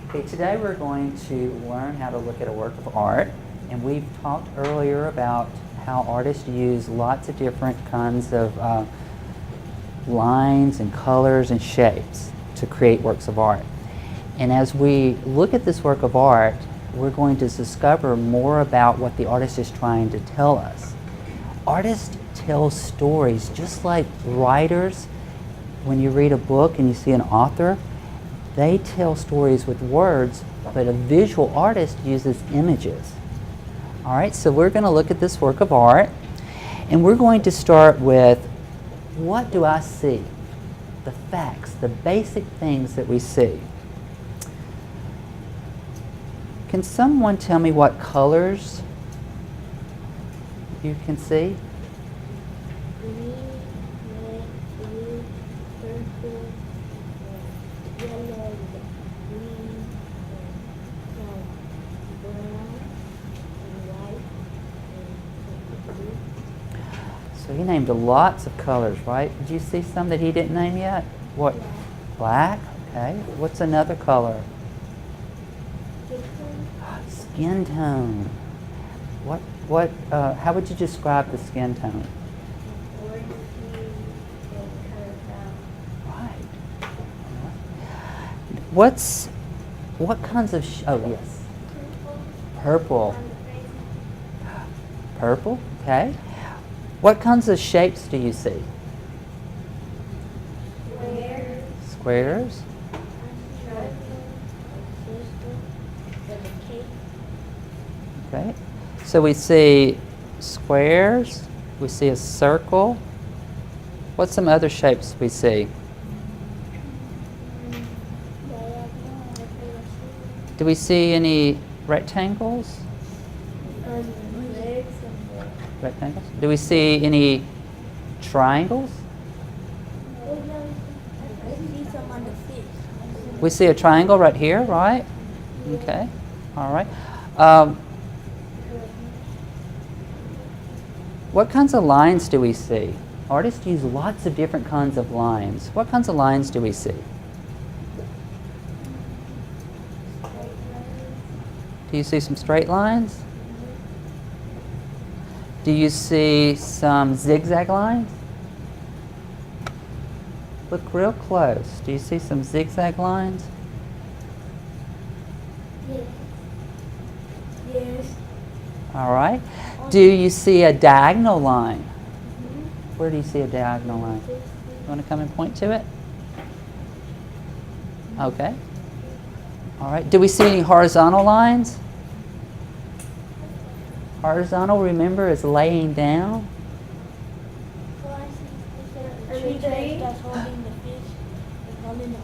Okay, today we're going to learn how to look at a work of art, and we've talked earlier about how artists use lots of different kinds of lines and colors and shapes to create works of art. And as we look at this work of art, we're going to discover more about what the artist is trying to tell us. Artists tell stories just like writers. When you read a book and you see an author, they tell stories with words, but a visual artist uses images. All right, so we're going to look at this work of art, and we're going to start with, what do I see? The facts, the basic things that we see. Can someone tell me what colors you can see? Green, red, blue, purple, yellow, green, brown, and white, and blue. So he named lots of colors, right? Did you see some that he didn't name yet? What? Black? Okay. What's another color? Skin tone. How would you describe the skin tone? Orange, and color brown. Right. What kinds of, oh yes. Purple. Purple, okay. What kinds of shapes do you see? Square, Squares? Okay. So we see squares, we see a circle. What's some other shapes we see? Do we see any rectangles? Rectangles? Do we see any triangles? We see a triangle right here, right? Okay. All right. What kinds of lines do we see? Artists use lots of different kinds of lines. What kinds of lines do we see? Do you see some straight lines? Do you see some zigzag lines? Look real close. Do you see some zigzag lines? Yes. All right. Do you see a diagonal line? Where do you see a diagonal line? You want to come and point to it? Okay. All right. Do we see any horizontal lines? Horizontal, remember, is laying down. That's holding the fish. Holding the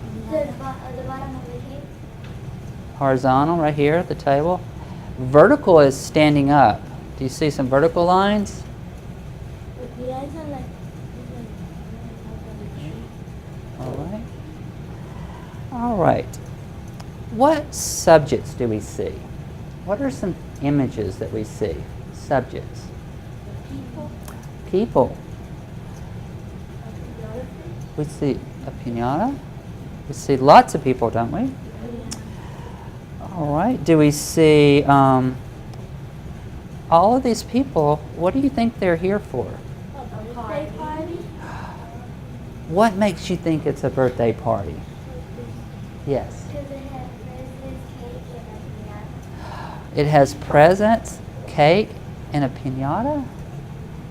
bottom of the cake. Horizontal, right here at the table. Vertical is standing up. Do you see some vertical lines? All right. All right. What subjects do we see? What are some images that we see? Subjects. People. We see a piñata. We see lots of people, don't we? All right. Do we see all of these people? What do you think they're here for? A birthday party. What makes you think it's a birthday party? Yes. Because it has presents, cake, and a piñata. It has presents, cake, and a piñata.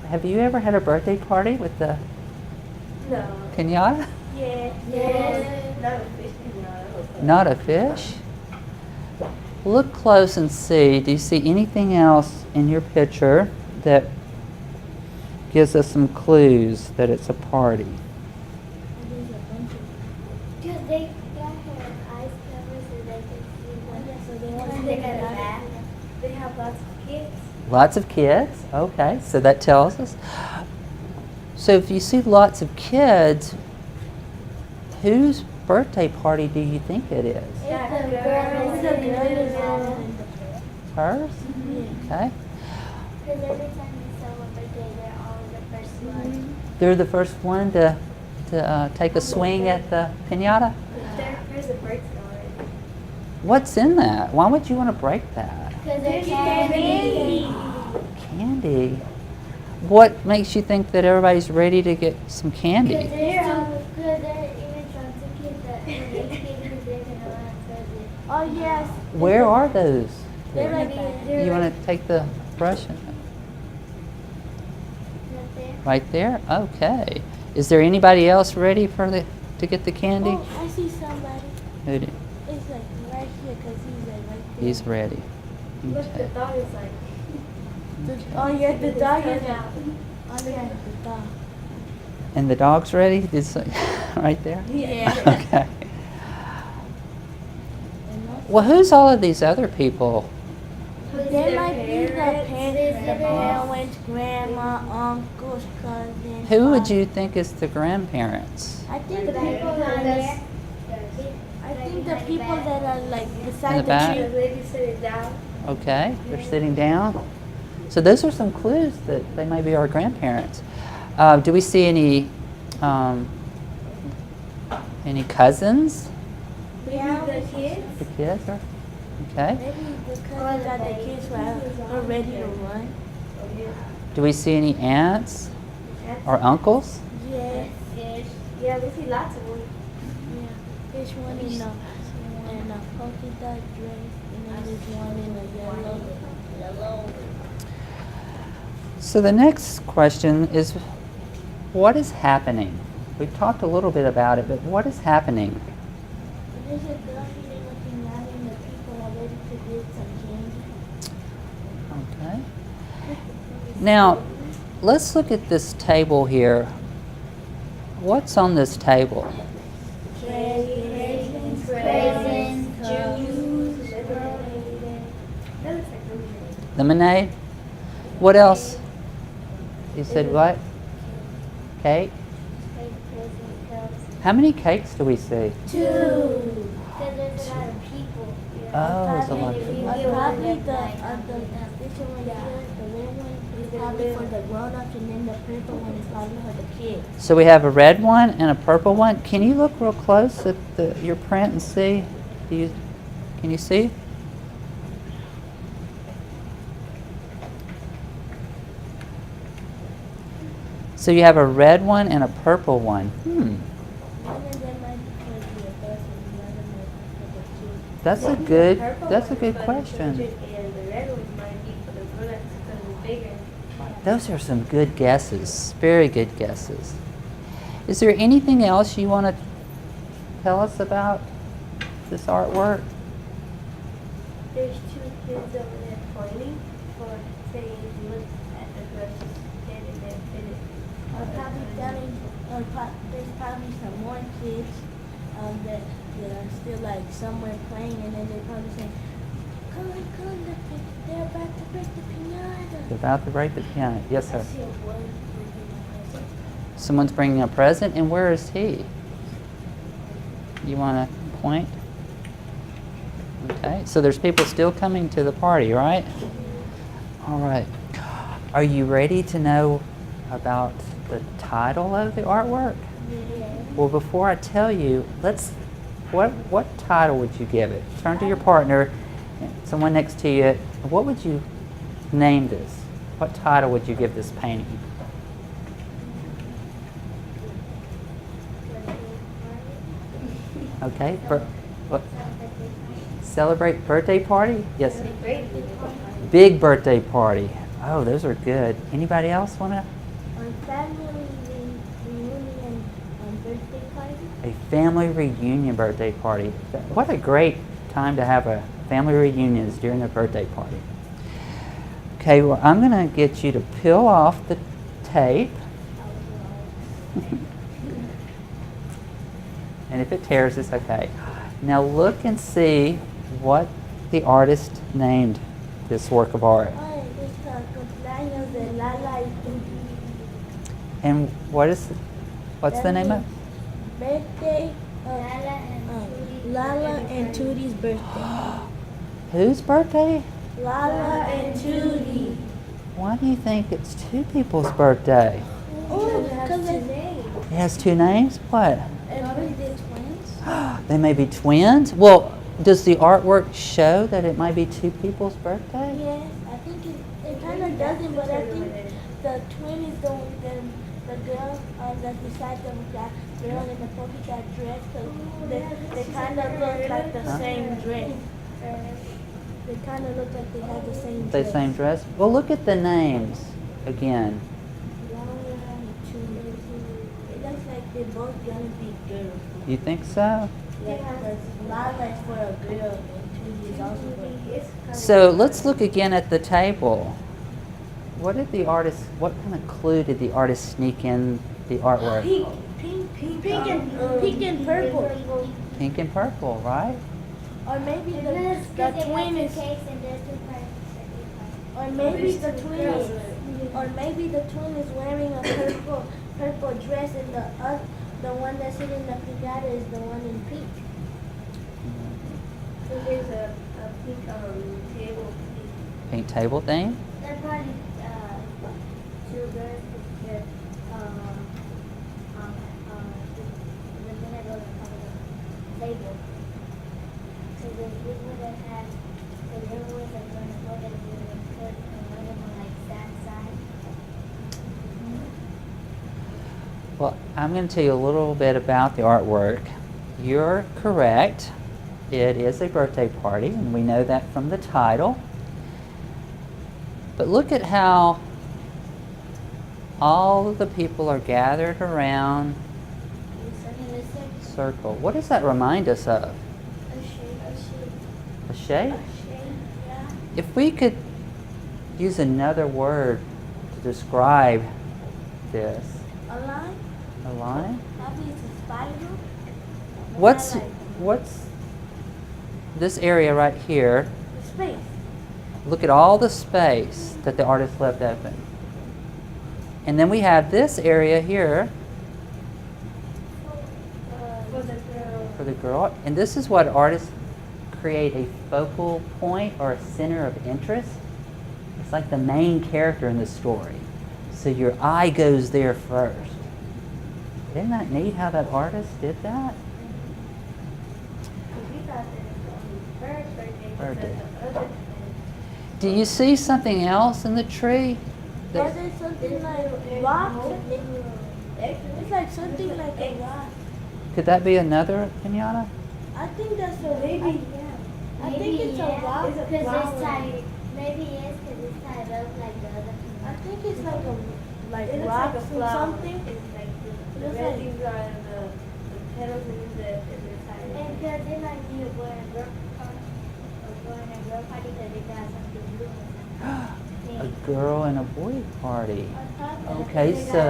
Have you ever had a birthday party with the No. piñata? Yes. Yes. Not a fish piñata. Not a fish? Look close and see. Do you see anything else in your picture that gives us some clues that it's a party? There's a bunch of. Because they got her eyes covered so they can see what. So they want to take a bath. They have lots of kids. Lots of kids? Okay, so that tells us. So if you see lots of kids, whose birthday party do you think it is? It's a girl. It's a girl. Hers? Okay. Because every time they celebrate, they're always the first one. They're the first one to take a swing at the piñata? There's a birthday already. What's in that? Why would you want to break that? Because they're candy. Candy. What makes you think that everybody's ready to get some candy? Because they're even trying to get that when they think they're going to run further. Oh, yes. Where are those? They're right there. You want to take the brush? Right there. Right there? Okay. Is there anybody else ready to get the candy? Oh, I see somebody. Who do- It's like right here because he's like right there. He's ready. Look, the Okay. dog is like. Oh, yeah, the dog is out. Oh, look at the dog. And the dog's ready? Right there? Yeah. Okay. Well, who's all of these other people? They might be the parents, grandma, uncles, cousins. Who would you think is the grandparents? I think the people that are like In the beside the back? tree. Lady sitting down. Okay, they're sitting down. So those are some clues that they may be our grandparents. Do we see any cousins? Yeah, the kids. The kids are okay. Maybe the cousins are the kids who are ready to run. Do we see any aunts or uncles? Yes. Yeah, we see lots of them. Yeah. There's one in a polka dot dress, and then there's one in a yellow. So the next question is, what is happening? We've talked a little bit about it, but what is happening? There's a girl here looking out, and the people are ready to get some candy. Okay. Now, let's look at this table here. What's on this table? Raisins, juice, Lemonade? What else? You said what? Cake? How many cakes do we see? 2. Because there's a lot of people. Oh, there's a lot of people. Probably the red one is probably for the grown-ups, and then the purple one is probably for the kids. So we have a red one and a purple one. Can you look real close at your print and see? Can you see? So you have a red one and a purple one. One of them might be for the adults, and the other might be for the kids. That's a good question. And the red one might be for the grown-ups because it's bigger. Those are some good guesses. Very good guesses. Is there anything else you want to tell us about this artwork? There's 2 kids over there pointing for saying look at the grocery stand and then finish. There's probably some more kids that are still like somewhere playing, and then they're probably saying, come, they're about to break the piñata. They're about to break the piano. Yes, I sir. see a boy bringing a present. Someone's bringing a present, and where is he? You want to point? Okay, so there's people still coming to the party, right? All right. Are you ready to know about the title of the artwork? Yeah. Well, before I tell you, what title would you give it? Turn to your partner, someone next to you. What would you name this? What title would you give this painting? Okay. What? Celebrate birthday party? Yes. Sir. Big birthday party. Oh, those are good. Anybody else want to? Family reunion birthday party. A family reunion birthday party. What a great time to have a family reunion is during a birthday party. Okay, well, I'm going to get you to peel off the tape. And if it tears, it's okay. Now look and see what the artist named this work of art. Oh, it's cumpleaños de Lala y Tuti. And what's the name of it? Birthday Lala and Tootie birthday. Whose birthday? Lala and Tootie. Why do you think it's two people's birthday? Oh, because it It has two names? What? has twins. They may be twins? Well, Does the artwork show that it might be two people's birthday? Yes, I think it kind of doesn't, but I think the twin is the girl that's beside the girl in the polka dot dress. Cause they kind of look like the same dress. They kind of look like they have the same The dress. same dress? Well, look at the names again. It looks like they're both gonna be girls. You think so? Yeah, because Lala's for a girl and Tweety is also for a girl. So let's look again at the table. What kind of clue did the artist sneak in the artwork? Pink and purple. Pink and purple, right? Or maybe the twin is. Or maybe the twin is wearing a purple dress, and the one that's sitting in the pinata is the one in pink. So there's a pink table. Pink table thing? They're probably two girls with the minute of the table. So they would have had, so there was a girl and boy that would have put another one like that side. Well, I'm going to tell you a little bit about the artwork. You're correct. It is a birthday party, and we know that from the title. But look at how all of the people are gathered around a circle. What does that remind us of? A shape? Yeah. If we could use another word to describe this. A line? A line? Probably it's a spiral. What's this area right here? The space. Look at all the space that the artist left open. And then we have this area here for the girl. And this is what artists create, a focal point or a center of interest. It's like the main character in the story. So your eye goes there first. Isn't that neat how that artist did that? Birthday. Do you see something else in the tree? Or there's something like rock. It's like something like a rock. Could that be another pinata? I think that's a maybe. I think it's a rock. Because this side, maybe yes, because this side looks like the other. I think it's like a It looks rock like a or flower. something. It's like the Looks red like- leaves are the petals and the side. And because they might be a boy and a girl party, or boy and a girl party, because they got something blue A and girl and a boy party. Okay, Okay, so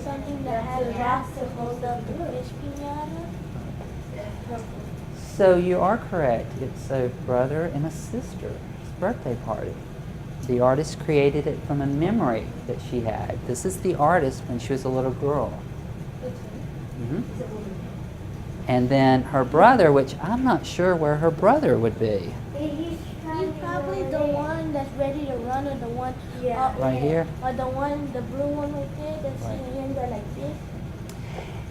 something that has rocks to hold up the fish pinata. so you are correct. It's a brother and a sister's birthday party. The artist created it from a memory that she had. This is the artist when she was a little girl. Mhm. And then her brother, which I'm not sure where her brother would be. He's probably the one that's ready to run, or the one Yeah. Right here? or the blue one right there that's Right. sitting in there like this.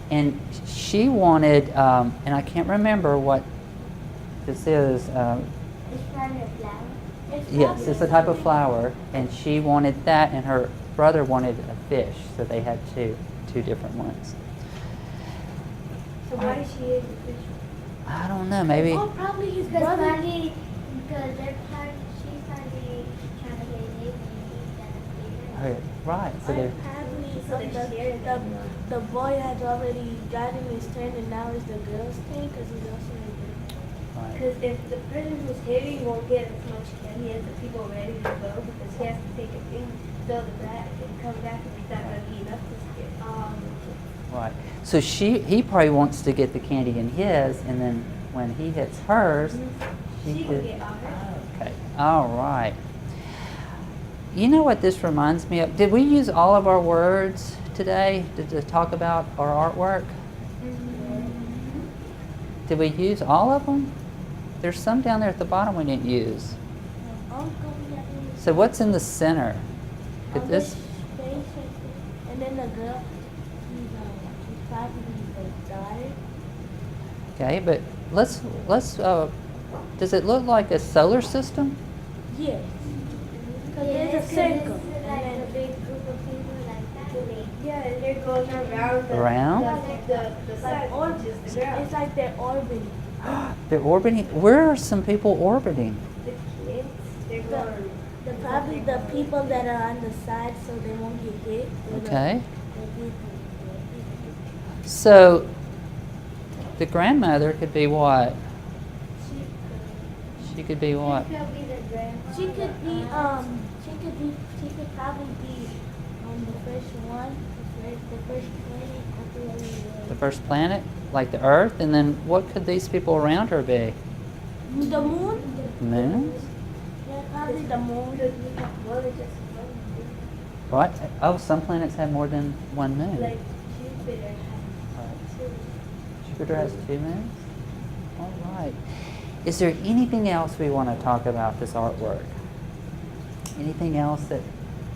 And she wanted, and I can't remember what this is. it's probably a flower. Yes, it's a type of flower, and she wanted that, and her brother wanted a fish, so they had two different ones. So why did she use the fish? I don't know, maybe. Oh, probably his Because brother. probably, because they're part, she's probably trying to get it, and he's gonna feed her. Right, so they're, The boy has already gotten his turn, and now it's the girl's turn because he's also a girl. right. Because if the person who's hitting won't get as much candy as the people ready to go, because he has to take a thing, fill the bag, and come back, and it's not going to be enough to get. Right. So he probably wants to get the candy in his, and then when he hits hers, She can get ours. Okay. All right. You know what this reminds me of? Did we use all of our words today to talk about our artwork? Did we use all of them? There's some down there at the bottom we didn't use. Uncle, we have him So what's in the center? Could on this? space right there. And then the girl, she's probably the daughter. Okay, but let's Does it look like a solar system? Yes. Because Yeah, there's a 'cause circle. this is like a big group of people like that. Yeah, and they're going around Around? the sun, which is the ground. It's like they're orbiting. They're orbiting. Where are some people orbiting? The kids, they're going. Probably the people that are on the side so they won't get hit. Okay. The people. So the grandmother could be what? She could be what? She could be the grandma. She could be she could probably be the first one, the first planet. I forget what it The was. first planet, like the Earth, and then what could these people around her be? The moon? Moons? Yeah, probably the moon. More than just one. What? Oh, some planets have more than one moon. Like Jupiter has Right. two. Jupiter has 2 moons? All right. Is there anything else we want to talk about this artwork? Anything else that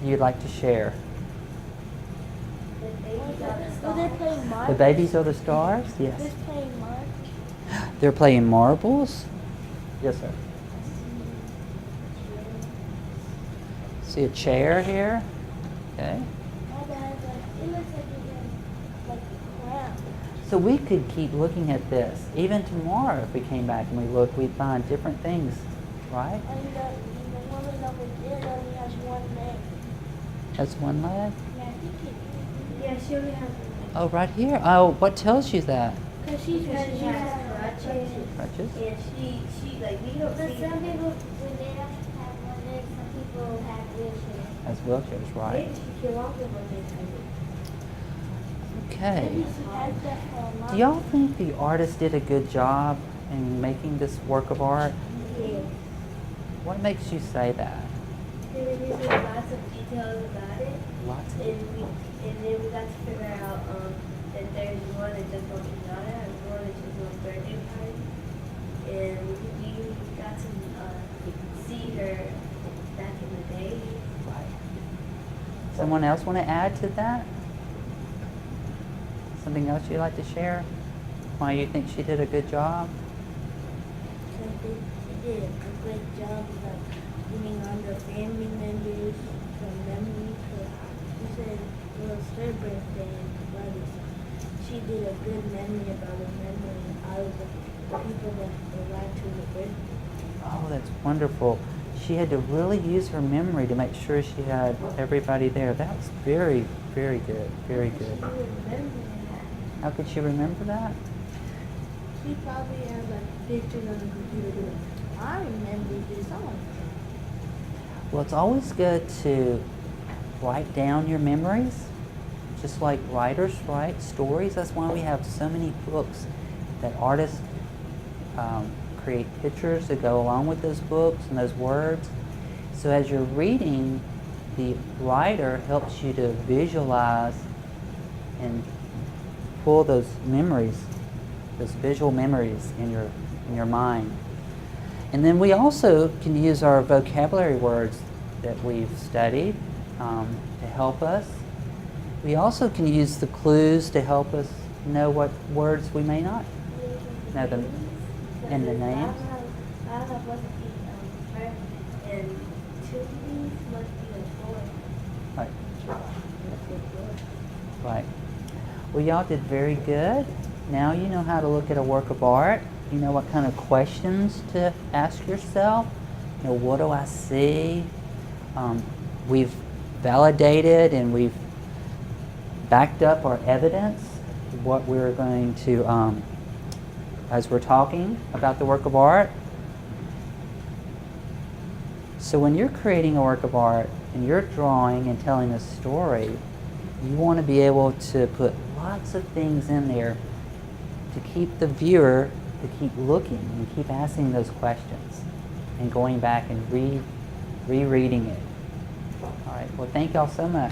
you'd like to share? The babies are the So they're playing March. The babies are the stars? They're Yes. playing March. They're playing marbles? Yes, sir. See a chair here? Okay. My dad has it looks like it's like a crown. So we could keep looking at this. Even tomorrow, if we came back and we looked, we'd find different things, right? And the woman over there only has one leg. That's one leg. Yeah, I think it Yeah, she only has one. Oh, right here. Oh, what tells you that? is. Because she's Because she has crutches. crutches. Crutches? And she like we don't But see some people, when they don't have one leg, some people have wheelchairs. That's wheelchairs, right? maybe she can walk with one leg. Okay. Maybe she has that for a long Do y'all think the artist did a good job in making this work of art? Yeah. What makes you say that? There was lots of details about it. Lots of And then we got to figure out that there's one that just wants to daughter and one that just wants birthday party. And we got to see her back in the day. Right. Someone else want to add to that? Something else you'd like to share? Why you think she did a good job? I think she did a great job of giving on the family members from memory. Cause she said it was her birthday and her brother's. She did a good memory about remembering all of the people that arrived to the birthday. Oh, that's wonderful. She had to really use her memory to make sure she had everybody there. That was very, very good. Very good. She remembered How could she remember that? She probably has like pictures on the computer doing, I remember this song. Well, it's always good to write down your memories, just like writers write stories. That's why we have so many books that artists create pictures that go along with those books and those words. So as you're reading, the writer helps you to visualize and pull those memories, those visual memories in your mind. And then we also can use our vocabulary words that we've studied to help us. We also can use the clues to help us know what words we may not know them and the names. I don't know what to be her and two of these must be a boy. Right. Must be a boy. Right. Well, y'all did very good. Now you know how to look at a work of art. You know what kind of questions to ask yourself. You know, what do I see? We've validated and we've backed up our evidence, what we're going to, as we're talking about the work of art. So when you're creating a work of art and you're drawing and telling a story, you want to be able to put lots of things in there to keep the viewer to keep looking and keep asking those questions and going back and rereading it. All right, well, thank y'all so much.